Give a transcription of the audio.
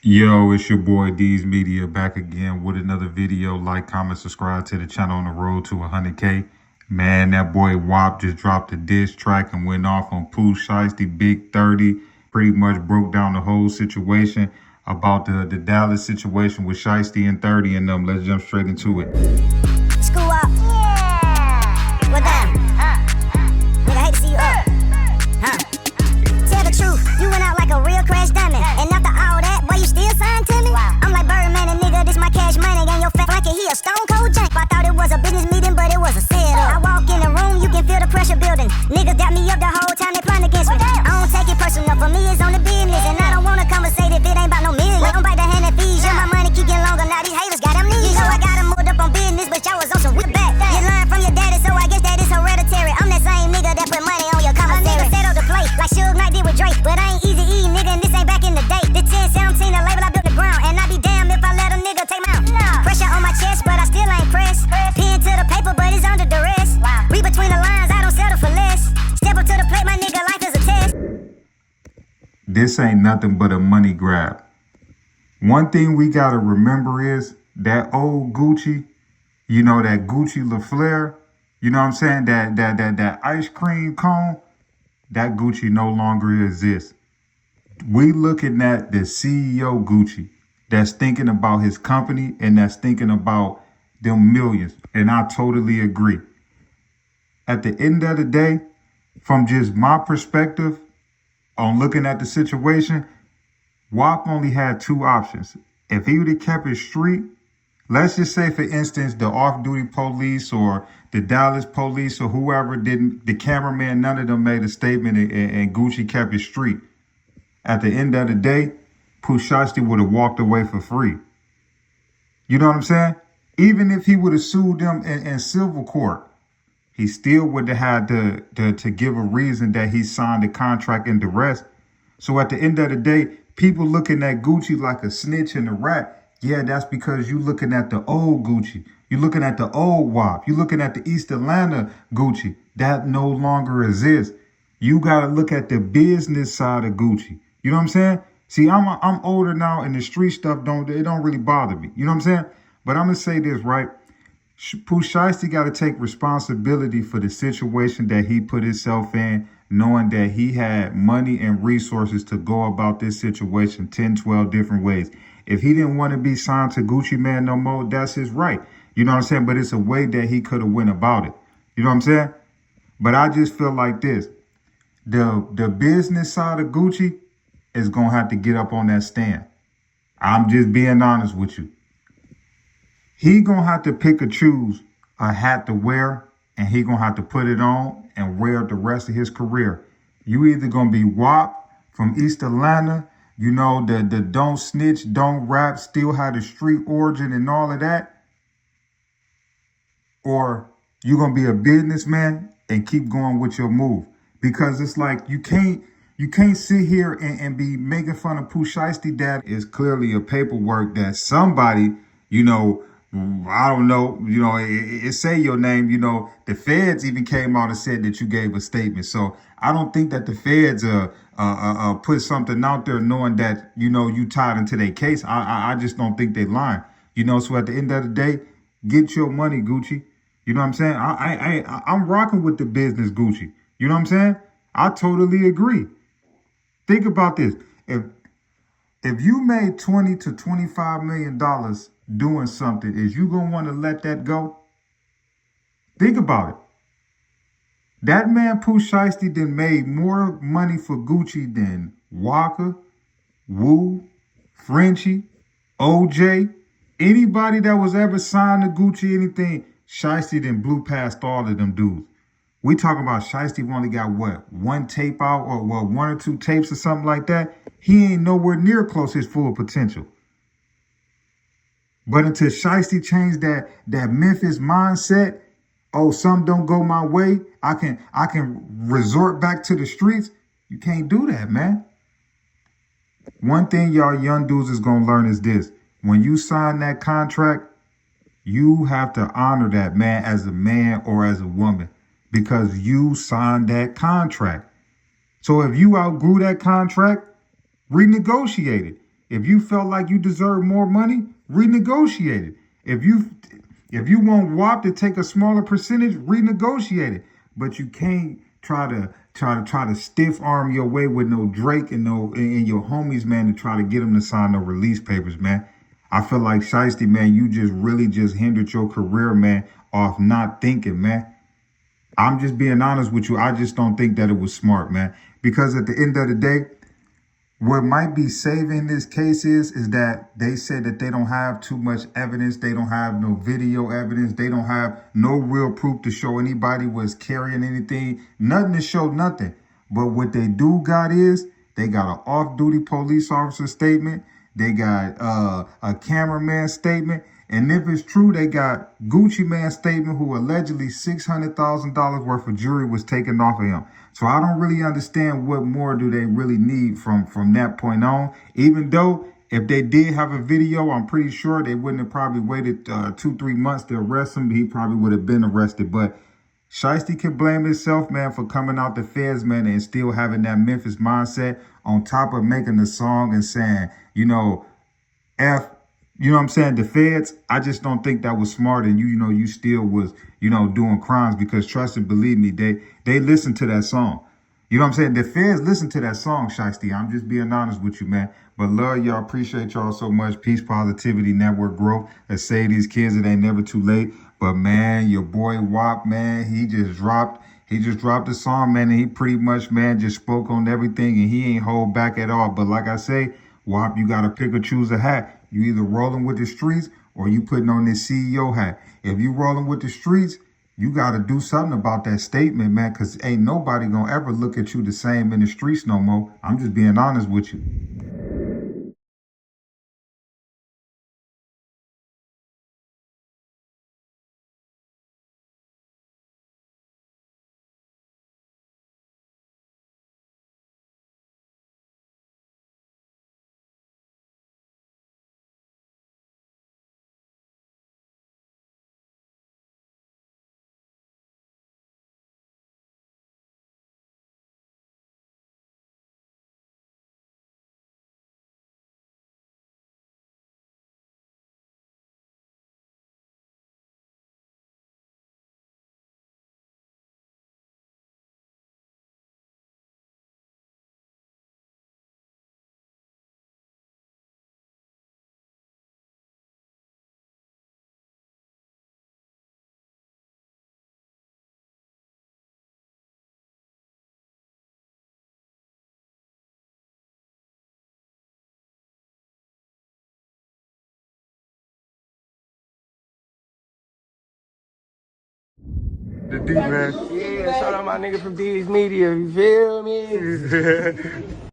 Yo, it's your boy D's Media back again with another video. Like, comment, subscribe to the channel on the road to 100K. Man, that boy WAP just dropped a diss track and went off on Pooh, Shiesty, BIG30. Pretty much broke down the whole situation about the Dallas situation with Shiesty and 30 and them. Let's jump straight into it. School up. Yeah. What down? Nigga, I hate to see you up. Tell the truth, you went out like a real crash diamond. And after all that, boy, you still signed to me? Wow. I'm like Birdman and nigga, this my cash money. And your fat flanky, he a stone cold jank. I thought it was a business meeting, but it was a setup. I walk in the room, you can feel the pressure building. Niggas doubt me up the whole time they plotting against me. I don't take it personal, for me it's only business. And I don't wanna conversate if it ain't about no million. Don't bite the hand that feeds you, my money keep getting longer. Now these haters got amnesia. You know I got them moved up on business, but y'all was on some whip back. You learned from your daddy, so I guess that is hereditary. I'm that same nigga that put money on your commissary. A nigga set up the plate, like Suge Knight did with Drake. But I ain't easy eating, nigga, and this ain't back in the day. The 10-17, the label I built the ground. And I be damned if I let a nigga take me out. Pressure on my chest, but I still ain't pressed. Pen to the paper, but it's under duress. Read between the lines, I don't settle for less. Step up to the plate, my nigga, life is a test. This ain't nothing but a money grab. One thing we gotta remember is that old Gucci, you know, that Gucci LaFleur, you know what I'm saying? That ice cream cone, that Gucci no longer exists. We looking at the CEO Gucci that's thinking about his company and that's thinking about them millions. And I totally agree. At the end of the day, from just my perspective on looking at the situation, WAP only had two options. If he would have kept it street, let's just say, for instance, the off-duty police or the Dallas police or whoever didn't, the cameraman, none of them made a statement and Gucci kept it street. At the end of the day, Pooh Shiesty would have walked away for free. You know what I'm saying? Even if he would have sued them in civil court, he still would have had to give a reason that he signed the contract in duress. So at the end of the day, people looking at Gucci like a snitch and a rat. Yeah, that's because you looking at the old Gucci. You're looking at the old WAP. You're looking at the East Atlanta Gucci. That no longer exists. You got to look at the business side of Gucci. You know what I'm saying? See, I'm older now and the street stuff don't really bother me. You know what I'm saying? But I'm going to say this, right? Pooh Shiesty got to take responsibility for the situation that he put himself in, knowing that he had money and resources to go about this situation 10, 12 different ways. If he didn't want to be signed to Gucci Man no more, that's his right. You know what I'm saying? But it's a way that he could have went about it. You know what I'm saying? But I just feel like this. The business side of Gucci is going to have to get up on that stand. I'm just being honest with you. He going to have to pick or choose a hat to wear, and he going to have to put it on and wear it the rest of his career. You either going to be WAP from East Atlanta, you know, the don't snitch, don't rap, still have the street origin and all of that, or you going to be a businessman and keep going with your move. Because it's like you can't sit here and be making fun of Pooh Shiesty. That is clearly a paperwork that somebody, you know, I don't know, you know, it say your name, you know, the feds even came out and said that you gave a statement. So I don't think that the feds put something out there knowing that, you know, you tied into their case. I just don't think they lying, you know. So at the end of the day, get your money, Gucci. You know what I'm saying? I'm rocking with the business Gucci. You know what I'm saying? I totally agree. Think about this. If you made $20 to $25 million doing something, is you going to want to let that go? Think about it. That man, Pooh Shiesty, done made more money for Gucci than Walker, Wu, Frenchie, OJ, anybody that was ever signed to Gucci, anything. Shiesty done blew past all of them dudes. We talking about Shiesty only got what, one tape out or what, one or two tapes or something like that. He ain't nowhere near close to his full potential. But until Shiesty changed that Memphis mindset, oh, something don't go my way, I can resort back to the streets. You can't do that, man. One thing y'all young dudes is gonna learn is this: when you sign that contract, you have to honor that, man, as a man or as a woman, because you signed that contract. So if you outgrew that contract, renegotiate it. If you felt like you deserve more money, renegotiate it. If you want WAP to take a smaller percentage, renegotiate it. But you can't try to stiff arm your way with no Drake and your homies, man, to try to get them to sign no release papers, man. I feel like Shiesty, man, you just really just hindered your career, man, off not thinking, man. I'm just being honest with you. I just don't think that it was smart, man. Because at the end of the day, what might be saving this case is that they said that they don't have too much evidence. They don't have no video evidence. They don't have no real proof to show anybody was carrying anything. Nothing to show nothing. But what they do got is they got an off-duty police officer statement. They got a cameraman statement. And if it's true, they got Gucci Mane's statement who allegedly $600,000 worth of jewelry was taken off of him. So I don't really understand what more do they really need from that point on. Even though if they did have a video, I'm pretty sure they wouldn't have probably waited 2-3 months to arrest him. He probably would have been arrested. But Shiesty can blame himself, man, for coming out the feds, man, and still having that Memphis mindset on top of making the song and saying, you know, F, you know what I'm saying, the feds. I just don't think that was smart. And you still was, doing crimes, because trust and believe me, they listen to that song. You know what I'm saying? The feds listen to that song, Shiesty. I'm just being honest with you, man. But love y'all. Appreciate y'all so much. Peace, positivity, network growth. Let's say these kids, it ain't never too late. But man, your boy WAP, man, he just dropped the song, man, and he pretty much, man, just spoke on everything, and he ain't hold back at all. But like I say, WAP, you gotta pick or choose a hat. You either rolling with the streets or you putting on this CEO hat. If you rolling with the streets, you got to do something about that statement, man, because ain't nobody going to ever look at you the same in the streets no more. I'm just being honest with you. The D, man. Yeah, shout out my nigga from D's Media, you feel me?